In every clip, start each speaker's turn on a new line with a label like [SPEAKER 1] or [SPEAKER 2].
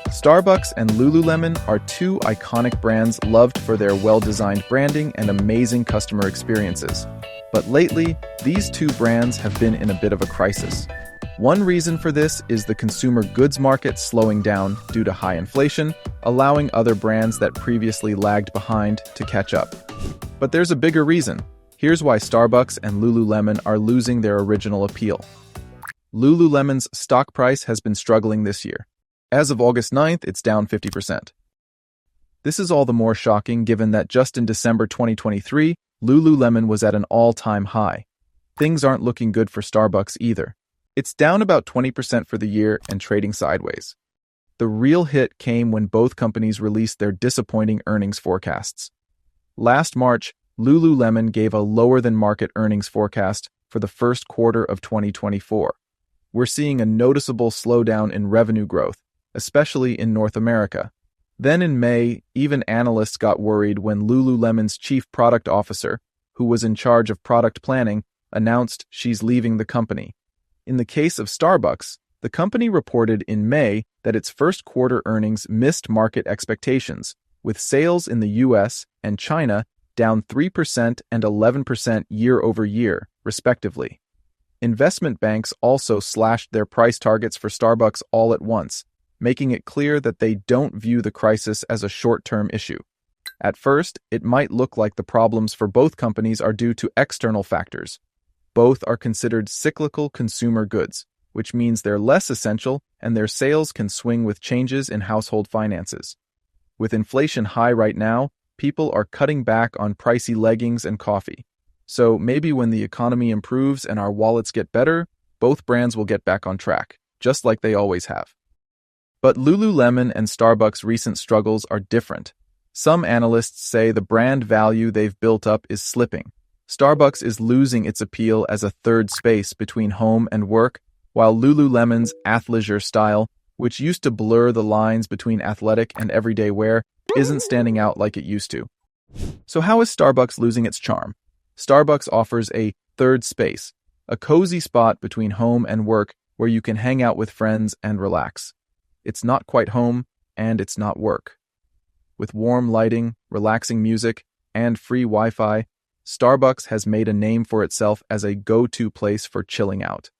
[SPEAKER 1] Starbucks and Lululemon are two iconic brands loved for their well-designed branding and amazing customer experiences. But lately, these two brands have been in a bit of a crisis. One reason for this is the consumer goods market slowing down due to high inflation, allowing other brands that previously lagged behind to catch up. But there's a bigger reason. Here's why Starbucks and Lululemon are losing their original appeal. Lululemon's stock price has been struggling this year. As of August 9th, it's down 50%. This is all the more shocking given that just in December 2023, Lululemon was at an all-time high. Things aren't looking good for Starbucks either. It's down about 20% for the year and trading sideways. The real hit came when both companies released their disappointing earnings forecasts. Last March, Lululemon gave a lower-than-market earnings forecast for the first quarter of 2024. We're seeing a noticeable slowdown in revenue growth, especially in North America. Then in May, even analysts got worried when Lululemon's chief product officer, who was in charge of product planning, announced she's leaving the company. In the case of Starbucks, the company reported in May that its first quarter earnings missed market expectations, with sales in the US and China down 3% and 11% year-over-year, respectively. Investment banks also slashed their price targets for Starbucks all at once, making it clear that they don't view the crisis as a short-term issue. At first, it might look like the problems for both companies are due to external factors. Both are considered cyclical consumer goods, which means they're less essential and their sales can swing with changes in household finances. With inflation high right now, people are cutting back on pricey leggings and coffee. So maybe when the economy improves and our wallets get better, both brands will get back on track, just like they always have. But Lululemon and Starbucks' recent struggles are different. Some analysts say the brand value they've built up is slipping. Starbucks is losing its appeal as a third space between home and work, while Lululemon's athleisure style, which used to blur the lines between athletic and everyday wear, isn't standing out like it used to. So how is Starbucks losing its charm? Starbucks offers a third space, a cozy spot between home and work where you can hang out with friends and relax. It's not quite home, and it's not work. With warm lighting, relaxing music, and free Wi-Fi, Starbucks has made a name for itself as a go-to place for chilling out.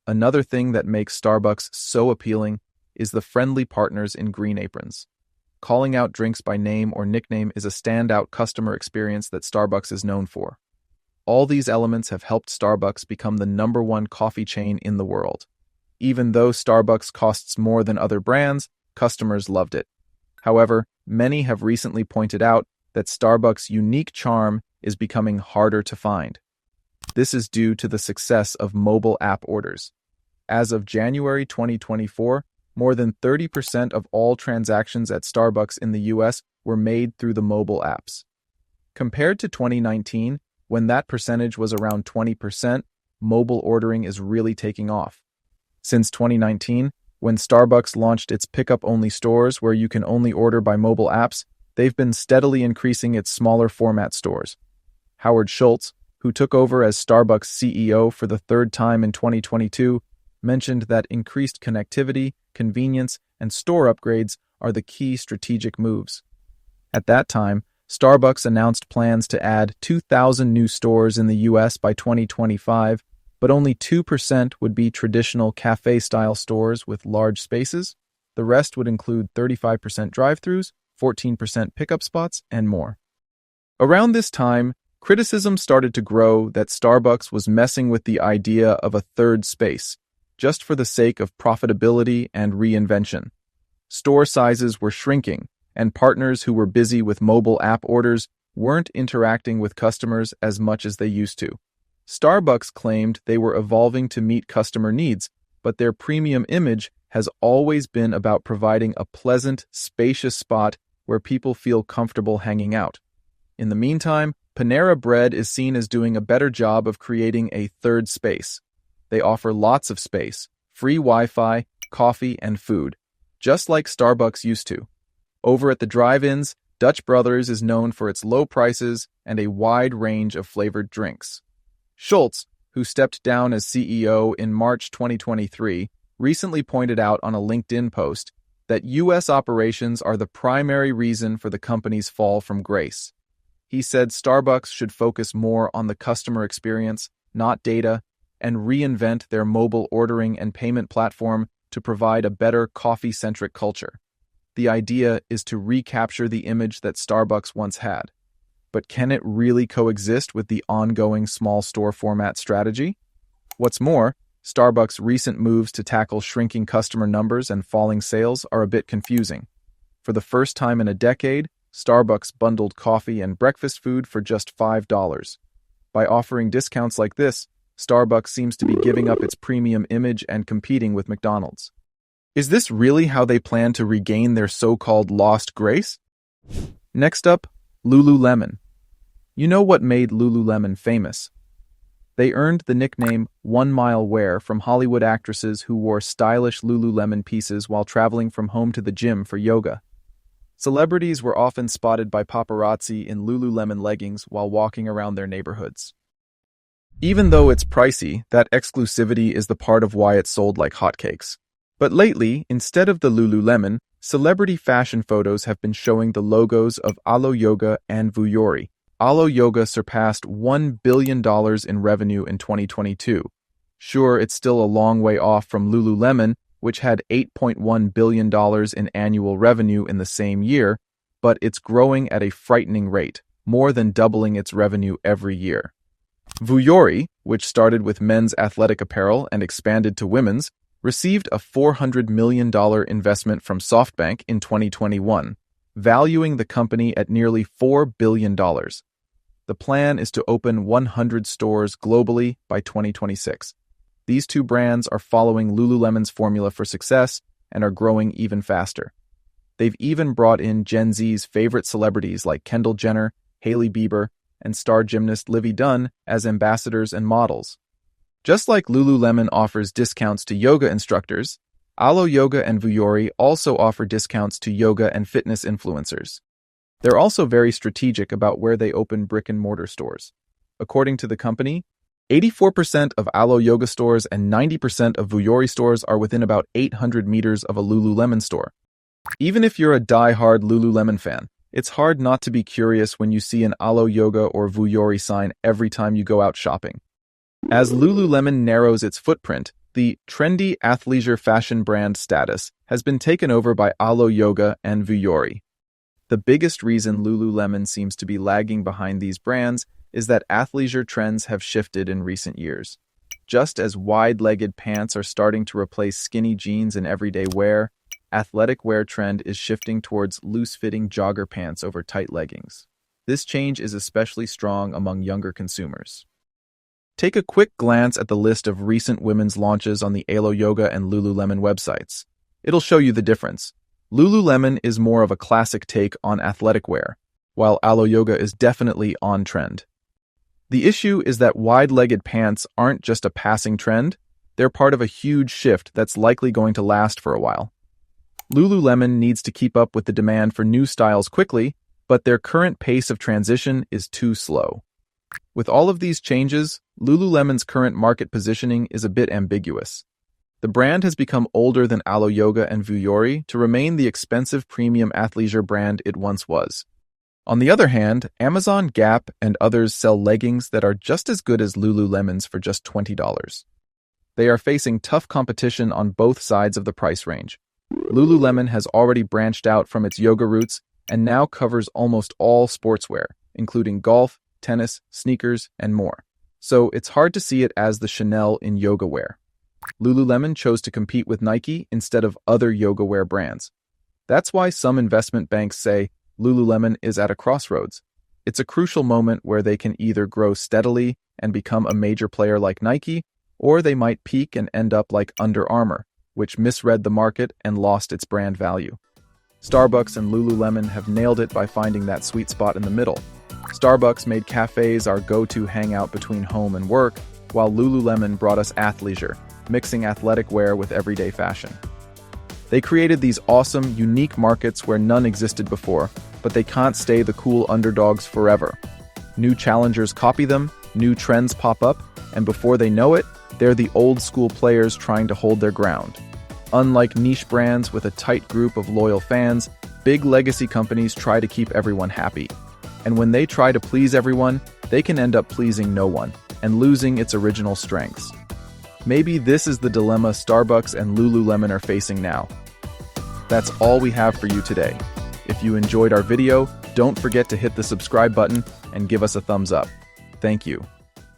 [SPEAKER 1] Another thing that makes Starbucks so appealing is the friendly partners in green aprons. Calling out drinks by name or nickname is a standout customer experience that Starbucks is known for. All these elements have helped Starbucks become the #1 coffee chain in the world. Even though Starbucks costs more than other brands, customers loved it. However, many have recently pointed out that Starbucks' unique charm is becoming harder to find. This is due to the success of mobile app orders. As of January 2024, more than 30% of all transactions at Starbucks in the US were made through the mobile apps. Compared to 2019, when that percentage was around 20%, mobile ordering is really taking off. Since 2019, when Starbucks launched its pickup-only stores where you can only order by mobile apps, they've been steadily increasing its smaller format stores. Howard Schultz, who took over as Starbucks CEO for the third time in 2022, mentioned that increased connectivity, convenience, and store upgrades are the key strategic moves. At that time, Starbucks announced plans to add 2,000 new stores in the US by 2025, but only 2% would be traditional cafe-style stores with large spaces. The rest would include 35% drive-thrus, 14% pickup spots, and more. Around this time, criticism started to grow that Starbucks was messing with the idea of a third space, just for the sake of profitability and reinvention. Store sizes were shrinking, and partners who were busy with mobile app orders weren't interacting with customers as much as they used to. Starbucks claimed they were evolving to meet customer needs, but their premium image has always been about providing a pleasant, spacious spot where people feel comfortable hanging out. In the meantime, Panera Bread is seen as doing a better job of creating a third space. They offer lots of space, free Wi-Fi, coffee, and food, just like Starbucks used to. Over at the drive-ins, Dutch Brothers is known for its low prices and a wide range of flavored drinks. Schultz, who stepped down as CEO in March 2023, recently pointed out on a LinkedIn post that U.S. operations are the primary reason for the company's fall from grace. He said Starbucks should focus more on the customer experience, not data, and reinvent their mobile ordering and payment platform to provide a better coffee-centric culture. The idea is to recapture the image that Starbucks once had. But can it really coexist with the ongoing small store format strategy? What's more, Starbucks' recent moves to tackle shrinking customer numbers and falling sales are a bit confusing. For the first time in a decade, Starbucks bundled coffee and breakfast food for just $5. By offering discounts like this, Starbucks seems to be giving up its premium image and competing with McDonald's. Is this really how they plan to regain their so-called lost grace? Next up, Lululemon. You know what made Lululemon famous? They earned the nickname One Mile Wear from Hollywood actresses who wore stylish Lululemon pieces while traveling from home to the gym for yoga. Celebrities were often spotted by paparazzi in Lululemon leggings while walking around their neighborhoods. Even though it's pricey, that exclusivity is the part of why it's sold like hotcakes. But lately, instead of the Lululemon, celebrity fashion photos have been showing the logos of Alo Yoga and Vuori. Alo Yoga surpassed $1 billion in revenue in 2022. Sure, it's still a long way off from Lululemon, which had $8.1 billion in annual revenue in the same year, but it's growing at a frightening rate, more than doubling its revenue every year. Vuori, which started with men's athletic apparel and expanded to women's, received a $400 million investment from SoftBank in 2021, valuing the company at nearly $4 billion. The plan is to open 100 stores globally by 2026. These two brands are following Lululemon's formula for success and are growing even faster. They've even brought in Gen Z's favorite celebrities like Kendall Jenner, Hailey Bieber, and star gymnast Livy Dunne as ambassadors and models. Just like Lululemon offers discounts to yoga instructors, Alo Yoga and Vuori also offer discounts to yoga and fitness influencers. They're also very strategic about where they open brick-and-mortar stores. According to the company, 84% of Alo Yoga stores and 90% of Vuori stores are within about 800 meters of a Lululemon store. Even if you're a die-hard Lululemon fan, it's hard not to be curious when you see an Alo Yoga or Vuori sign every time you go out shopping. As Lululemon narrows its footprint, the trendy athleisure fashion brand status has been taken over by Alo Yoga and Vuori. The biggest reason Lululemon seems to be lagging behind these brands is that athleisure trends have shifted in recent years. Just as wide-legged pants are starting to replace skinny jeans in everyday wear, athletic wear trend is shifting towards loose-fitting jogger pants over tight leggings. This change is especially strong among younger consumers. Take a quick glance at the list of recent women's launches on the Alo Yoga and Lululemon websites. It'll show you the difference. Lululemon is more of a classic take on athletic wear, while Alo Yoga is definitely on trend. The issue is that wide-legged pants aren't just a passing trend, they're part of a huge shift that's likely going to last for a while. Lululemon needs to keep up with the demand for new styles quickly, but their current pace of transition is too slow. With all of these changes, Lululemon's current market positioning is a bit ambiguous. The brand has become older than Alo Yoga and Vuori to remain the expensive premium athleisure brand it once was. On the other hand, Amazon, Gap, and others sell leggings that are just as good as Lululemon's for just $20. They are facing tough competition on both sides of the price range. Lululemon has already branched out from its yoga roots and now covers almost all sportswear, including golf, tennis, sneakers, and more. So it's hard to see it as the Chanel in yoga wear. Lululemon chose to compete with Nike instead of other yoga wear brands. That's why some investment banks say Lululemon is at a crossroads. It's a crucial moment where they can either grow steadily and become a major player like Nike, or they might peak and end up like Under Armour, which misread the market and lost its brand value. Starbucks and Lululemon have nailed it by finding that sweet spot in the middle. Starbucks made cafes our go-to hangout between home and work, while Lululemon brought us athleisure, mixing athletic wear with everyday fashion. They created these awesome, unique markets where none existed before, but they can't stay the cool underdogs forever. New challengers copy them, new trends pop up, and before they know it, they're the old-school players trying to hold their ground. Unlike niche brands with a tight group of loyal fans, big legacy companies try to keep everyone happy. And when they try to please everyone, they can end up pleasing no one and losing its original strengths. Maybe this is the dilemma Starbucks and Lululemon are facing now. That's all we have for you today. If you enjoyed our video, don't forget to hit the subscribe button and give us a thumbs up. Thank you.